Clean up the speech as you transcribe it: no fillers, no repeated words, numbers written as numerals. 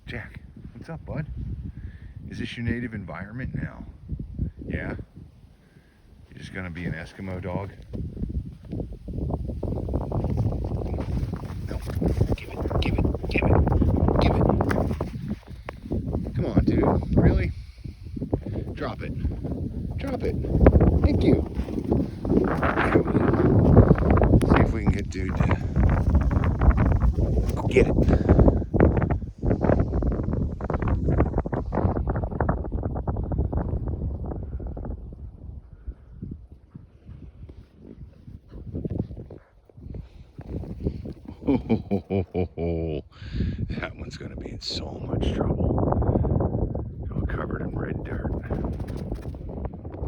Jack, what's up, bud? Is this your native environment now? Yeah? You're just gonna be an Eskimo dog? No. Give it, give it, give it, give it. Come on, dude. Really? Drop it. Drop it. Thank you. Okay, we'll see if we can get dude to go get it. That one's gonna be in so much trouble. All covered in red dirt.